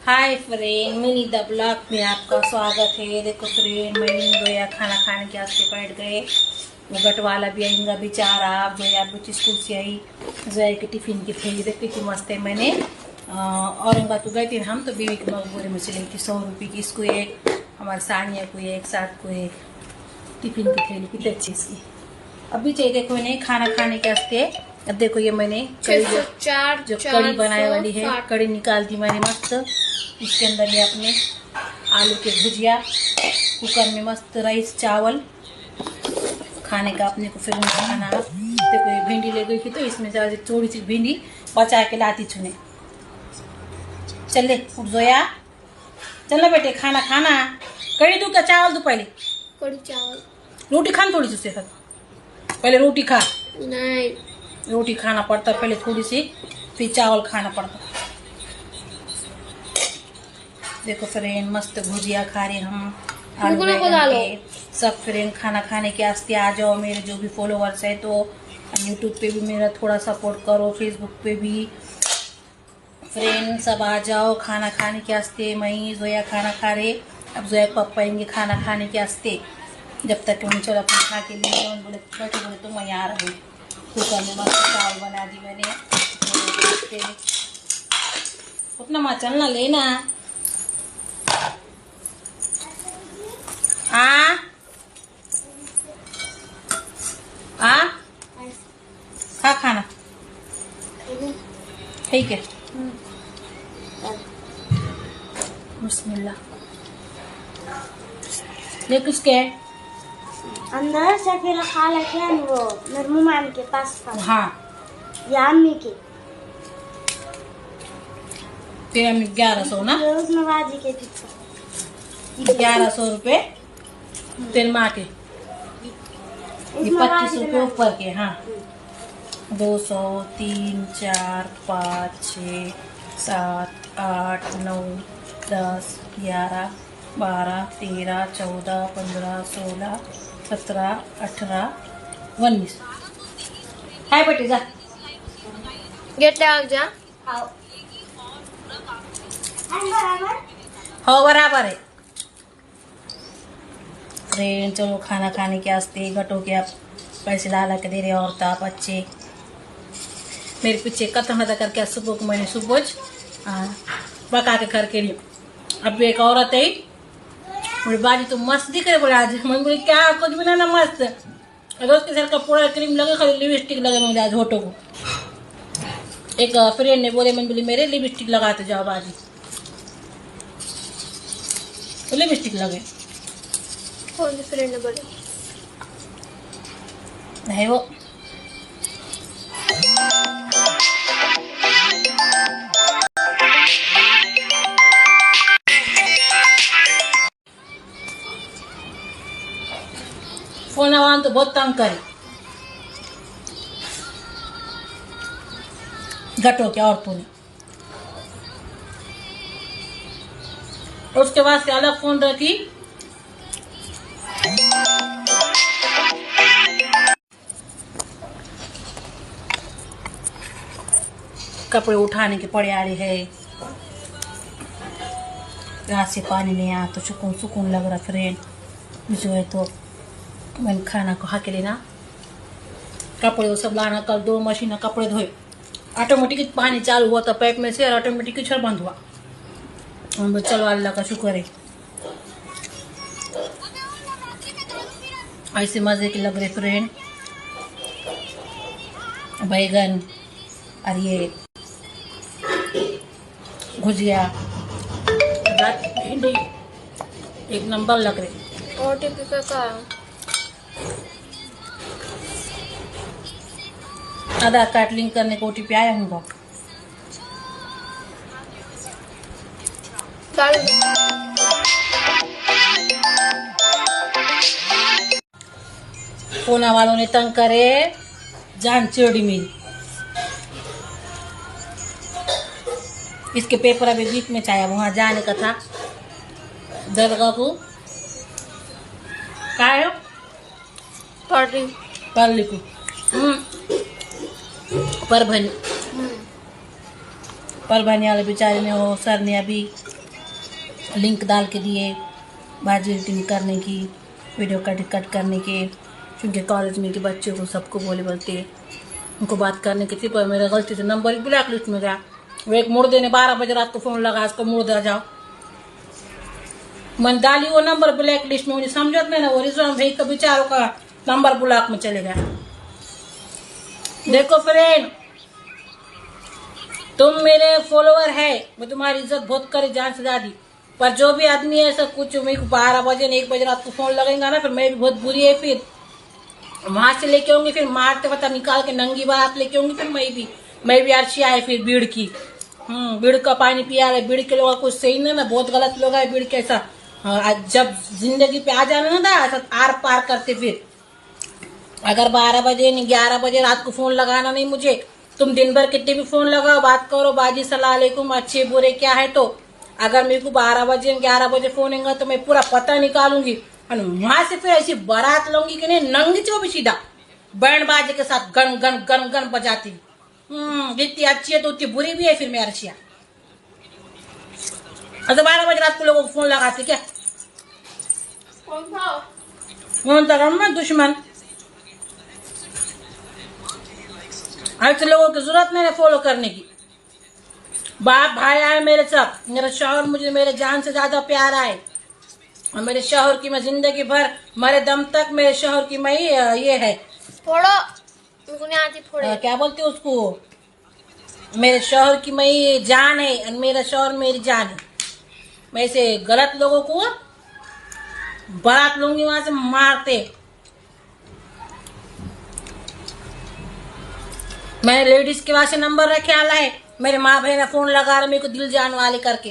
Hi friend, mini the blog में आपका स्वागत है। देखो फ्रेंड, मैं जोया खाना खाने के वास्ते बैठ गए। वो गट वाला भी आएगा बेचारा। जोया बच्ची स्कूल से आई। जोया के टिफिन की थैली देख कितनी मस्त है। मैंने औरंगाबाद तो गए थे हम, तो बीवी के मकबूरे में चली थी 100 रुपये की। इसको एक, हमारे सानिया को एक, साथ को एक टिफिन की थैली कितनी अच्छी इसकी। अभी चाहिए देखो इन्हें खाना खाने के वास्ते। अब देखो ये मैंने कड़ी जो कड़ी बनाने वाली है, कड़ी निकाल दी मैंने मस्त। इसके अंदर ये अपने आलू के भुजिया, कुकर में मस्त राइस चावल खाने का अपने को। फिर खाना देखो ये भिंडी ले गई थी, तो इसमें थोड़ी सी भिंडी बचा के लाती छुने। चल ले उठ जोया, चलो बेटे खाना खाना। कड़ी दूँ क्या चावल दूँ? पहले कड़ी चावल। रोटी खान थोड़ी सी, पहले रोटी खा। नहीं, रोटी खाना पड़ता पहले थोड़ी सी, फिर चावल खाना पड़ता। देखो फ्रेंड, मस्त भुजिया खा रहे हम आलू बैंगन के। सब फ्रेंड खाना खाने के वास्ते आ जाओ। मेरे जो भी फॉलोवर्स है तो यूट्यूब पे भी मेरा थोड़ा सपोर्ट करो, फेसबुक पे भी। फ्रेंड सब आ जाओ खाना खाने के वास्ते। मैं जोया खाना खा रहे। अब जोया पापा आएंगे खाना खाने के वास्ते। जब तक उन्हें चलो अपने खा के लिए बोले बैठे, बोले तो मैं आ रहा हूँ। कुकर में मस्त चावल बना दी मैंने। उतना माँ चलना लेना। खा खाना ठीक है। बिस्मिल्लाह। ये किसके अंदर से फिर खा लेते हैं वो मेरे मुमाम के पास का। हाँ, या अम्मी के। तेरा में 1100 ना? उस नवाजी के 1100 रुपये तेल माँ के, ये 2500 रुपये ऊपर के। हाँ, 200, 3, 4, 5, 6, 7, 8, 9, 10, 11, 12, 13, 14, 15, 16, 17, 18, 19। हाय बेटी जा गेट लग जा। हो बराबर है। फ्रेंड चलो खाना खाने के वास्ते गटो के आप पैसे ला के दे रहे औरत आप बच्चे मेरे पीछे कथम करके सुबह को मैंने सुबह पका के करके लिए। अब एक औरत है, बोले बाजी तो मस्त दिख रहे। बोले आज मैं बोले क्या कुछ भी ना मस्त। अगर उसके सर का पूरा क्रीम लगे, खाली लिपस्टिक लगे मुझे आज होटो को। एक फ्रेंड ने बोले, मैं बोली मेरे लिपस्टिक लगाते जाओ बाजी, तो लिपस्टिक लगे। कौन सी फ्रेंड ने बोले? नहीं वो फोन आवान तो बहुत तंग करे गटो के औरतों ने। उसके बाद से अलग फोन रखी। कपड़े उठाने के पड़े आ रहे है। रात से पानी नहीं आया तो सुकून सुकून लग रहा फ्रेंड। जो है तो मैंने खाना को खा के लेना, कपड़े वो सब लाना। कल 2 मशीन कपड़े धोए। ऑटोमेटिक पानी चालू हुआ था पाइप में से, और ऑटोमेटिक छड़ बंद हुआ। चलो अल्लाह का शुक्र है। ऐसे मजे के लग रहे फ्रेंड। बैगन और ये भुजिया, भिंडी एक नंबर लग रहे। ओटीपी का आधार कार्ड लिंक करने को ओटीपी आया होगा। कोना वालों ने तंग करे, जान चिड़ी मेरी। इसके पेपर अभी बीच में चाहे वहां जाने का था दरगाह को। क्या है पढ़ लिखू परभनी वाले बेचारे ने वो सर ने अभी लिंक डाल के दिए बाजी एडिटिंग करने की, वीडियो कट करने के, क्योंकि कॉलेज में के बच्चों को सबको बोलते उनको बात करने की थी, पर मेरा गलती से नंबर ही ब्लैक लिस्ट में गया। वो एक मुर्दे ने 12 बजे रात को फ़ोन लगा, उसको मुर्दा जाओ, मैंने डाली वो नंबर ब्लैक लिस्ट में, मुझे समझत नहीं ना, वो रिजवान भाई का बेचारों का नंबर ब्लॉक में चले गया। देखो फ्रेंड, तुम मेरे फॉलोअर है, मैं तुम्हारी इज्जत बहुत करी जान से ज्यादा, पर जो भी आदमी ऐसा कुछ मेरे को 12 बजे 1 बजे रात को फोन लगेगा ना, फिर मैं भी बहुत बुरी है, फिर वहां से लेके आऊंगी, फिर मारते पता निकाल के नंगी बात लेके आऊंगी, फिर मैं भी अर्शी आए फिर बीड़ की। बीड़ का पानी पिया रहे, बीड़ के लोग कुछ सही नहीं ना, बहुत गलत लोग है बीड़ के। ऐसा जब जिंदगी पे आ जाना ना ऐसा आर पार करते, फिर अगर 12 बजे नहीं 11 बजे रात को फोन लगाना नहीं मुझे। तुम दिन भर कितने भी फोन लगाओ, बात करो, बाजी सलाम अलैकुम, अच्छे बुरे क्या है, तो अगर मेरे को 12 बजे 11 बजे फोन आएगा तो मैं पूरा पता निकालूंगी, और वहां से फिर ऐसी बारात लूंगी कि नहीं, नंगी चो भी सीधा बैंड बाजे के साथ गन गन गन गन बजाती। जितनी अच्छी है तो उतनी बुरी भी है फिर मैं अर्शिया। अच्छा 12 बजे रात को लोगों को फोन लगाती क्या? कौन था मैं दुश्मन? ऐसे लोगों की जरूरत नहीं है फॉलो करने की। बाप भाई आए मेरे साथ, मेरा शौहर मुझे मेरे जान से ज्यादा प्यारा है, और मेरे शौहर की मैं जिंदगी भर मरे दम तक मेरे शौहर की मैं ये है फोड़ो, मेरे को नहीं आती फोड़े। क्या बोलते हैं उसको, मेरे शौहर की मैं जान है, और मेरा शौहर मेरी जान है। मैं ऐसे गलत लोगों को बारात लूंगी वहां से मारते। मैंने लेडीज के वास्ते नंबर रखे आला है, मेरे माँ बहन फोन लगा रहे मेरे को दिल जान वाले करके,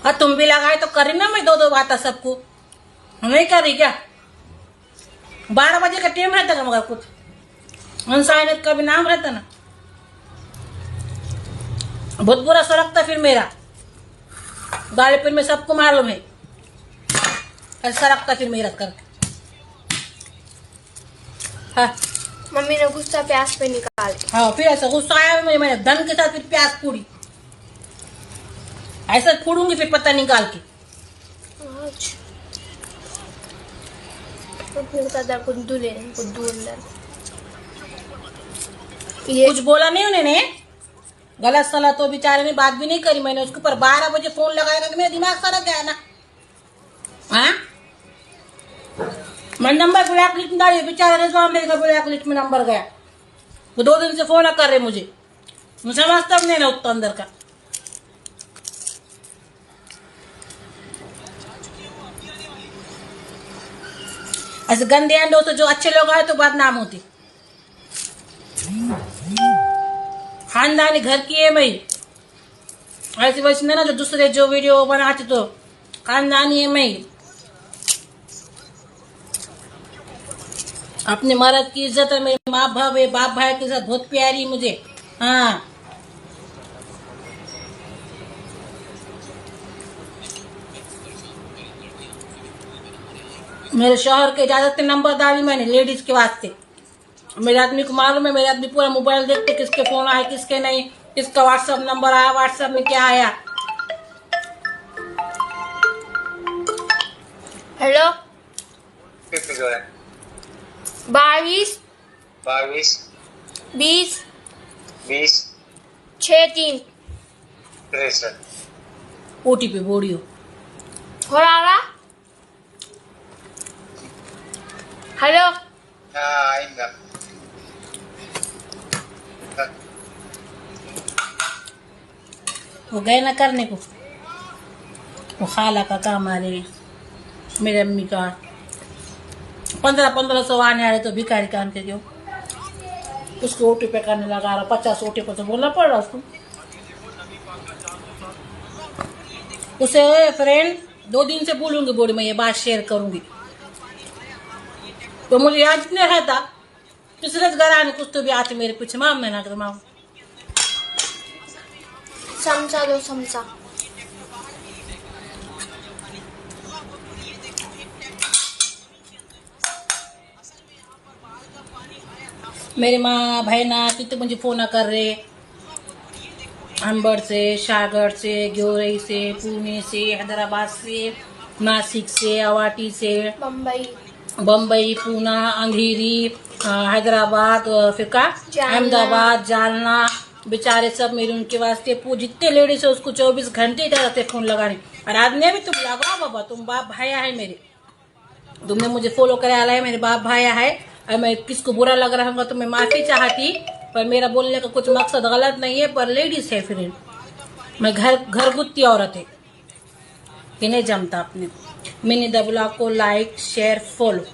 और तुम भी लगाए तो करी ना मैं दो बात सबको, नहीं करी क्या? 12 बजे का टाइम रहता मगर कुछ इंसानियत का भी नाम रहता ना, बहुत बुरा सड़कता फिर मेरा गाड़ी पर में सबको मालूम है, सड़कता फिर मेरा करके। हाँ मम्मी ने गुस्सा प्याज पे निकाल। हाँ फिर ऐसा गुस्सा आया मुझे, मैंने धन के साथ फिर प्याज पूरी ऐसा फोड़ूंगी फिर पता निकाल के। कुछ बोला नहीं उन्होंने, गलत सला तो बेचारे ने बात भी नहीं करी मैंने उसके ऊपर। 12 बजे फोन लगाएगा तो मेरा दिमाग सड़क गया ना। हाँ मैं नंबर ब्लैक लिस्ट में डाली, बेचारे रिजवान भाई का ब्लैक लिस्ट में नंबर गया। वो 2 दिन से फोन कर रहे मुझे, मुझे समझता नहीं ना उतना अंदर का। ऐसे गंदे अंडों से जो अच्छे लोग आए तो बदनाम होती। खानदानी घर की है मैं, ऐसी वैसे ना जो दूसरे जो वीडियो बनाते तो खानदानी है मैं। अपने मर्द की इज्जत है, मेरे माँ बाप है, बाप भाई के साथ बहुत प्यारी मुझे। हाँ मेरे शौहर के इजाजत से नंबर डाली मैंने लेडीज के वास्ते। मेरे आदमी को मालूम है, मेरे आदमी पूरा मोबाइल देखते किसके फोन आए किसके नहीं, किसका व्हाट्सएप नंबर आया, व्हाट्सएप में क्या आया। हेलो 22 20 63 ओटीपी बोलियो हो रहा। हेलो वो गए ना करने को, वो खाला का काम आ रही मेरे अम्मी का 1500 आने आ रहे तो भिखारी काम के क्यों उसको ओटीपी करने लगा रहा। 50 ओटीपी तो बोलना पड़ रहा उसको। उसे फ्रेंड 2 दिन से बोलूंगी, बोली मैं ये बात शेयर करूंगी, तो मुझे याद नहीं रहता। किसरे घर आने कुछ तो भी आते मेरे पीछे, माम मैं ना कर माम समझा दो समझा। मेरे माँ बहना कितने मुझे फोन कर रहे, अंबर से, सागर से, ग्योरई से, पुणे से, हैदराबाद से, नासिक से, अवाटी से, बम्बई, पूना, अंधेरी, हैदराबाद, फिर का अहमदाबाद, जालना, बेचारे सब मेरे उनके वास्ते जितने लेडीज है उसको 24 घंटे इधर रहते फोन लगाने। और आज ने भी तुम लगाओ बाबा, तुम बाप भाया है मेरे, तुमने मुझे फॉलो कराया है, मेरे बाप भाया है। और मैं किसको बुरा लग रहा होगा तो मैं माफी चाहती, पर मेरा बोलने का कुछ मकसद गलत नहीं है, पर लेडीज है फिर मैं घरगुत्ती औरत है कि नहीं जमता अपने। मिनी द ब्लॉग को लाइक शेयर फॉलो।